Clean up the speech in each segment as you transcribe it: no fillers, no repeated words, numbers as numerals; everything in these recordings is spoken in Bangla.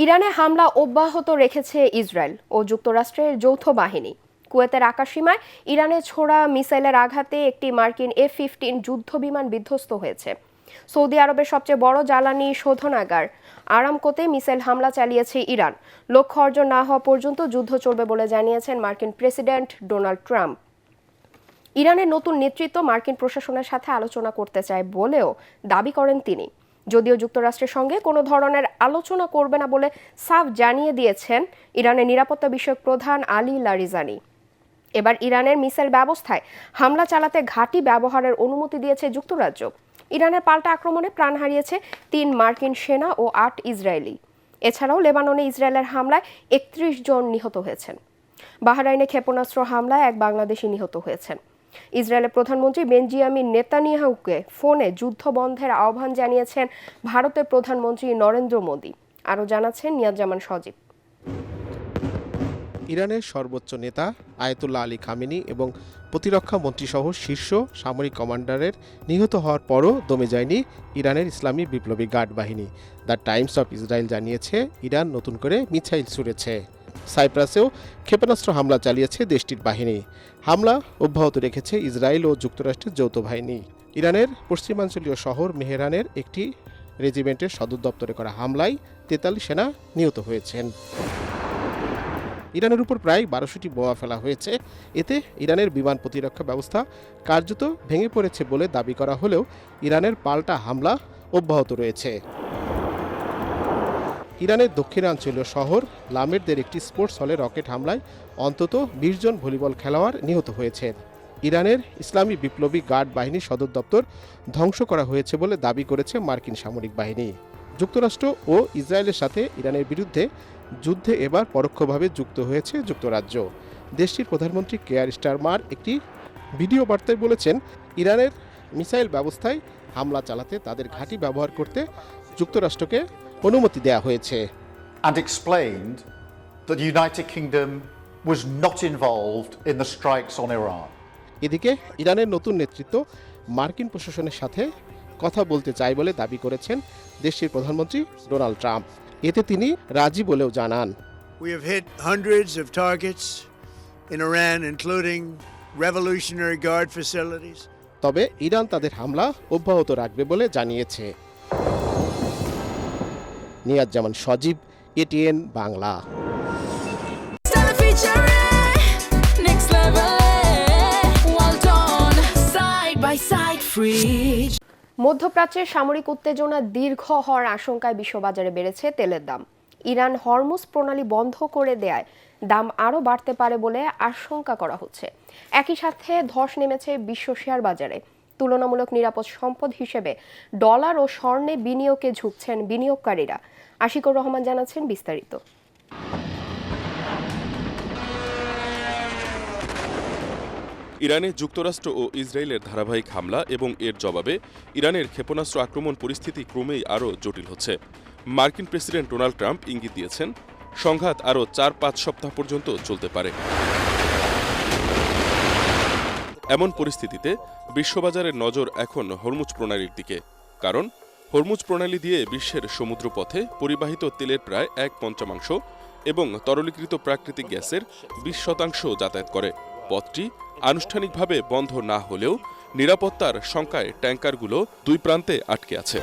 ইরানে হামলা অব্যাহত রেখেছে ইসরায়েল ও যুক্তরাষ্ট্রের যৌথ বাহিনী। কুয়েতের আকাশসীমায় ইরানের ছোড়া মিসাইলের আঘাতে একটি মার্কিন F-15 যুদ্ধবিমান বিধ্বস্ত হয়েছে। সৌদি আরবের সবচেয়ে বড় জ্বালানি শোধনাগার আরামকোতে মিসাইল হামলা চালিয়েছে ইরান। লক্ষ্য অর্জন না হওয়া পর্যন্ত যুদ্ধ চলবে বলে জানিয়েছেন মার্কিন প্রেসিডেন্ট ডোনাল্ড ট্রাম্প। ইরানের নতুন নেতৃত্ব মার্কিন প্রশাসনের সাথে আলোচনা করতে চায় বলেও দাবি করেন তিনি। যদিও যুক্তরাষ্ট্রের সঙ্গে কোনো ধরনের আলোচনা করবে না বলে সাফ জানিয়ে দিয়েছেন ইরানের নিরাপত্তা বিষয়ক প্রধান আলী লারিজানি। এবার ইরানের মিসাইল ব্যবস্থায় হামলা চালাতে ঘাঁটি ব্যবহারের অনুমতি দিয়েছে যুক্তরাজ্য। ইরানের পাল্টা আক্রমণে প্রাণ হারিয়েছে ৩ মার্কিন সেনা ও ৮ ইসরায়েলি। এছাড়াও লেবাননে ইসরায়েলের হামলায় ৩১ জন নিহত হয়েছেন। বাহরাইনে ক্ষেপণাস্ত্র হামলায় এক বাংলাদেশি নিহত হয়েছেন। ইসরায়েলের প্রধানমন্ত্রী বেঞ্জিয়ামিন নেতানিয়াহুকে ফোনে যুদ্ধ বন্ধের আহ্বান জানিয়েছেন ভারতের প্রধানমন্ত্রী নরেন্দ্র মোদি। আরও জানাচ্ছেন নিয়াজ্জামান সজীব। ইরানের সর্বোচ্চ নেতা আয়াতুল্লাহ আলী খামেনি এবং প্রতিরক্ষা মন্ত্রীসহ শীর্ষ সামরিক কমান্ডারের নিহত হওয়ার পরও দমে যায়নি ইরানের ইসলামী বিপ্লবী গার্ড বাহিনী। দ্য টাইমস অফ ইসরায়েল জানিয়েছে, ইরান নতুন করে মিসাইল ছুড়েছে। সাইপ্রাসেও ক্ষেপণাস্ত্র হামলা চালিয়েছে দেশটির বাহিনী। হামলা অব্যাহত রেখেছে ইসরায়েল ও যুক্তরাষ্ট্রের যৌথ বাহিনী। ইরানের পশ্চিমাঞ্চলীয় শহর মেহরানের একটি রেজিমেন্টের সদর দপ্তরে করা হামলায় 43 সেনা নিহত হয়েছেন। ইরানের উপর প্রায় 1200টি বোমা ফেলা হয়েছে। এতে ইরানের বিমান প্রতিরক্ষা ব্যবস্থা কার্যত ভেঙে পড়েছে বলে দাবি করা হলেও ইরানের পাল্টা হামলা অব্যাহত রয়েছে। ইরানের দক্ষিণাঞ্চলীয় শহর লামেরদের একটি স্পোর্টস হলে রকেট হামলায় অন্তত 20 জন ভলিবল খেলোয়াড় নিহত হয়েছেন। ইরানের ইসলামী বিপ্লবী গার্ড বাহিনীর সদর দপ্তর ধ্বংস করা হয়েছে বলে দাবি করেছে মার্কিন সামরিক বাহিনী। যুক্তরাষ্ট্র ও ইসরায়েলের সাথে ইরানের বিরুদ্ধে যুদ্ধে এবার পরোক্ষভাবে যুক্ত হয়েছে যুক্তরাজ্য। দেশটির প্রধানমন্ত্রী কেয়ার স্টারমার একটি ভিডিও বার্তায় বলেছেন, ইরানের মিসাইল ব্যবস্থায় হামলা চালাতে তাদের ঘাঁটি ব্যবহার করতে যুক্তরাষ্ট্রকে অনুমতি দেওয়া হয়েছে। And explained that the United Kingdom was not involved in the strikes on Iran. এদিকে ইরানের নতুন নেতৃত্ব মার্কিন প্রশাসনের সাথে কথা বলতে চায় বলে দাবি করেছেন দেশটির প্রধানমন্ত্রী ডোনাল্ড ট্রাম্প। এতে তিনি রাজি বলেও জানান। We have hit hundreds of targets in Iran, including Revolutionary Guard facilities. তবে ইরান তাদের হামলা অব্যাহত রাখবে বলে জানিয়েছে। নিয়াজ্জামান সজীব, এটিএন বাংলা। মধ্যপ্রাচ্যের সামরিক উত্তেজনা দীর্ঘ হওয়ার আশঙ্কায় বিশ্ববাজারে বেড়েছে তেলের দাম। ইরান হরমুজ প্রণালী বন্ধ করে দেয়ায় দাম আরও বাড়তে পারে বলে আশঙ্কা করা হচ্ছে। একই সাথে ধস নেমেছে বিশ্ব শেয়ার বাজারে। তুলনামূলক নিরাপদ সম্পদ হিসেবে ডলার ও স্বর্ণে বিনিয়োগে ঝুঁকছেন বিনিয়োগকারীরা। আশিকুর রহমান জানাচ্ছেন বিস্তারিত। ইরানে যুক্তরাষ্ট্র ও ইসরায়েলের ধারাবাহিক হামলা এবং এর জবাবে ইরানের ক্ষেপণাস্ত্র আক্রমণ পরিস্থিতি ক্রমেই আরও জটিল হচ্ছে। মার্কিন প্রেসিডেন্ট ডোনাল্ড ট্রাম্প ইঙ্গিত দিয়েছেন, সংঘাত আরও 4-5 সপ্তাহ পর্যন্ত চলতে পারে। এমন পরিস্থিতিতে বিশ্ববাজারের নজর এখন হরমুজ প্রণালীর দিকে। কারণ হরমুজ প্রণালী দিয়ে বিশ্বের সমুদ্রপথে পরিবাহিত তেলের প্রায় 1/5 এবং তরলীকৃত প্রাকৃতিক গ্যাসের 20% যাতায়াত করে। পথটি আনুষ্ঠানিকভাবে বন্ধ না হলেও নিরাপত্তার শঙ্কায় ট্যাঙ্কারগুলো দুই প্রান্তে আটকে আছে।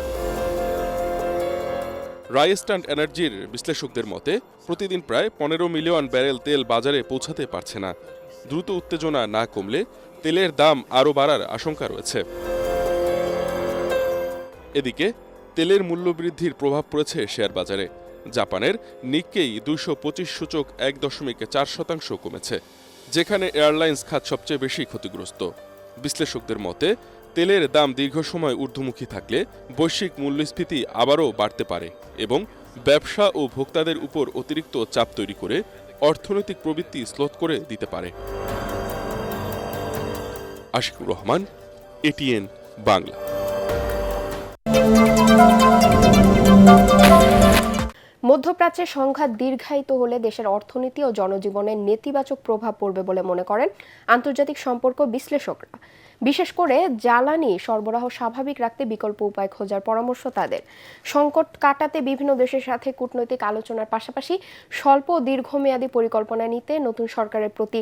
রাইস্ট্যান্ড এনার্জির বিশ্লেষকদের মতে, প্রতিদিন প্রায় 15 মিলিয়ন ব্যারেল তেল বাজারে পৌঁছাতে পারছে না। দ্রুত উত্তেজনা না কমলে তেলের দাম আরও বাড়ার আশঙ্কা রয়েছে। এদিকে তেলের মূল্যবৃদ্ধির প্রভাব পড়েছে শেয়ার বাজারে। জাপানের নিক্কেই 225 সূচক 1.4% কমেছে, যেখানে এয়ারলাইন্স খাত সবচেয়ে বেশি ক্ষতিগ্রস্ত। বিশ্লেষকদের মতে, তেলের দাম দীর্ঘ সময় ঊর্ধ্বমুখী থাকলে বৈশ্বিক মূল্যস্ফীতি আবারও বাড়তে পারে এবং ব্যবসা ও ভোক্তাদের উপর অতিরিক্ত চাপ তৈরি করে অর্থনৈতিক প্রবৃদ্ধি স্লোথ করে দিতে পারে। আশিকুর রহমান, এটিএন বাংলা। মধ্যপ্রাচ্যে সংঘাত দীর্ঘায়িত হলে দেশের অর্থনীতি ও জনজীবনে নেতিবাচক প্রভাব পড়বে বলে মনে করেন আন্তর্জাতিক সম্পর্ক বিশ্লেষকরা। বিশেষ করে জ্বালানি সরবরাহ স্বাভাবিক রাখতে বিকল্প উপায় খোঁজার পরামর্শ তাদের। সংকট কাটাতে বিভিন্ন দেশের সাথে কূটনৈতিক আলোচনার পাশাপাশি স্বল্প ও দীর্ঘমেয়াদী পরিকল্পনা নিতে নতুন সরকারের প্রতি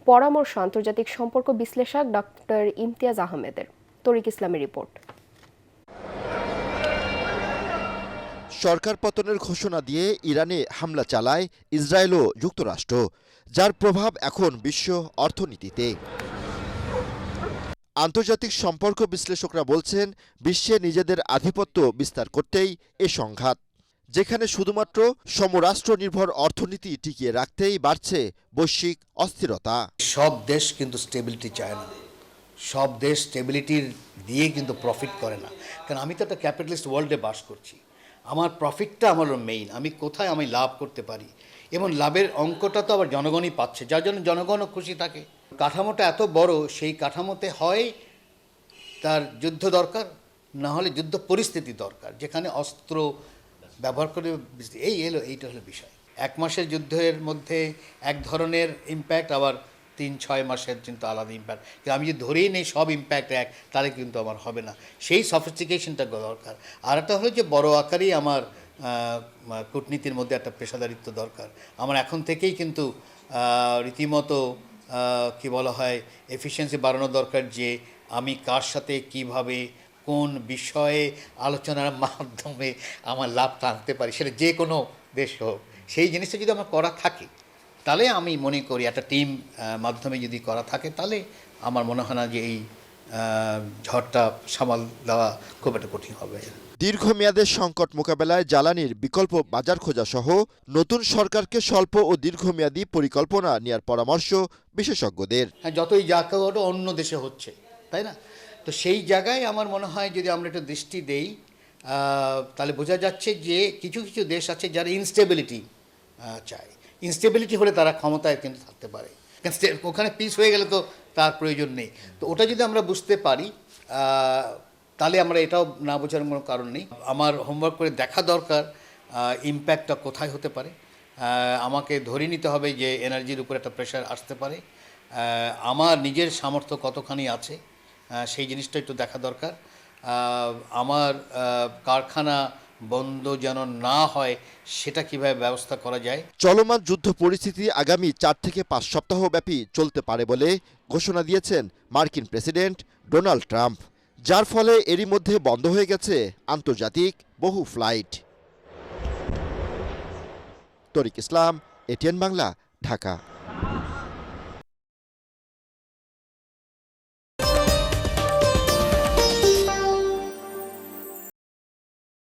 পরামর্শ আন্তর্জাতিক সম্পর্ক বিশ্লেষক ডক্টর ইমতিয়াজ আহমেদের। তরিক ইসলামের রিপোর্ট। সরকার পতনের ঘোষণা দিয়ে ইরানে হামলা চালায় ইসরায়েল ও যুক্তরাষ্ট্র, যার প্রভাব এখন বিশ্ব অর্থনীতিতে। আন্তর্জাতিক সম্পর্ক বিশ্লেষকরা বলছেন, বিশ্বে নিজেদের আধিপত্য বিস্তার করতেই এ সংঘাত, যেখানে শুধুমাত্র সমরাষ্ট্র নির্ভর অর্থনীতি টিকিয়ে রাখতেই বাড়ছে বৈশ্বিক অস্থিরতা। সব দেশ কিন্তু স্টেবিলিটি চায় না, সব দেশ স্টেবিলিটির দিয়ে কিন্তু প্রফিট করে না। কারণ আমি তো একটা ক্যাপিটালিস্ট ওয়ার্ল্ডে বাস করছি, আমার প্রফিটটা আমার মেইন, আমি কোথায় আমি লাভ করতে পারি, এবং লাভের অঙ্কটা তো আবার জনগণই পাচ্ছে, যার জন্য জনগণও খুশি থাকে। কাঠামোটা এত বড়, সেই কাঠামোতে হয় তার যুদ্ধ দরকার, না হলে যুদ্ধ পরিস্থিতি দরকার, যেখানে অস্ত্র ব্যবহার করে। এইটা হলো বিষয়। 1 মাসের যুদ্ধের মধ্যে এক ধরনের ইম্প্যাক্ট, আবার 3-6 মাসের কিন্তু আলাদা ইম্প্যাক্ট। কিন্তু আমি যদি ধরেই নেই সব ইম্প্যাক্ট এক, তাহলে কিন্তু আমার হবে না। সেই সফিস্টিকেশনটা দরকার। আর একটা হলো যে বড় আকারেই আমার কূটনীতির মধ্যে একটা পেশাদারিত্ব দরকার। আমার এখন থেকেই কিন্তু রীতিমতো কি বলা হয়, এফিসিয়েন্সি বাড়ানো দরকার, যে আমি কার সাথে কিভাবে কোন বিষয়ে আলোচনার মাধ্যমে আমার লাভটা আনতে পারি, সেটা যে কোনো দেশ হোক। সেই জিনিসটা যদি আমার করা থাকে, তাহলে আমি মনে করি একটা টিম মাধ্যমে যদি করা থাকে, তাহলে আমার মনে হয় না যে এই ঝড়টা সামাল দেওয়া খুব একটা কঠিন হবে। দীর্ঘমেয়াদের সংকট মোকাবেলায় জ্বালানির বিকল্প বাজার খোঁজা সহ নতুন সরকারকে স্বল্প ও দীর্ঘমেয়াদী পরিকল্পনা নেওয়ার পরামর্শ বিশেষজ্ঞদের। হ্যাঁ, যতই যা ওটা অন্য দেশে হচ্ছে, তাই না? তো সেই জায়গায় আমার মনে হয় যদি আমরা একটু দৃষ্টি দেই, তাহলে বোঝা যাচ্ছে যে কিছু কিছু দেশ আছে যারা ইনস্টেবিলিটি চায়। ইনস্টেবিলিটি হলে তারা ক্ষমতায় কিন্তু থাকতে পারে, ওখানে পিস হয়ে গেলে তো তার প্রয়োজন নেই। তো ওটা যদি আমরা বুঝতে পারি, তাহলে আমরা এটাও না বোঝার কোনো কারণ নেই। আমার হোমওয়ার্ক করে দেখা দরকার ইম্প্যাক্টটা কোথায় হতে পারে। আমাকে ধরে নিতে হবে যে এনার্জির উপর একটা প্রেশার আসতে পারে, আমার নিজের সামর্থ্য কতখানি আছে সেই জিনিসটা একটু দেখা দরকার। আমার কারখানা বন্ধ যেন না হয়, সেটা কিভাবে ব্যবস্থা করা যায়। চলমান যুদ্ধ পরিস্থিতি আগামী 4 থেকে 5 সপ্তাহ ব্যাপী চলতে পারে বলে ঘোষণা দিয়েছেন মার্কিন প্রেসিডেন্ট ডোনাল্ড ট্রাম্প, যার ফলে এরই মধ্যে বন্ধ হয়ে গেছে আন্তর্জাতিক বহু ফ্লাইট। তরিক ইসলাম, এটিএন বাংলা, ঢাকা।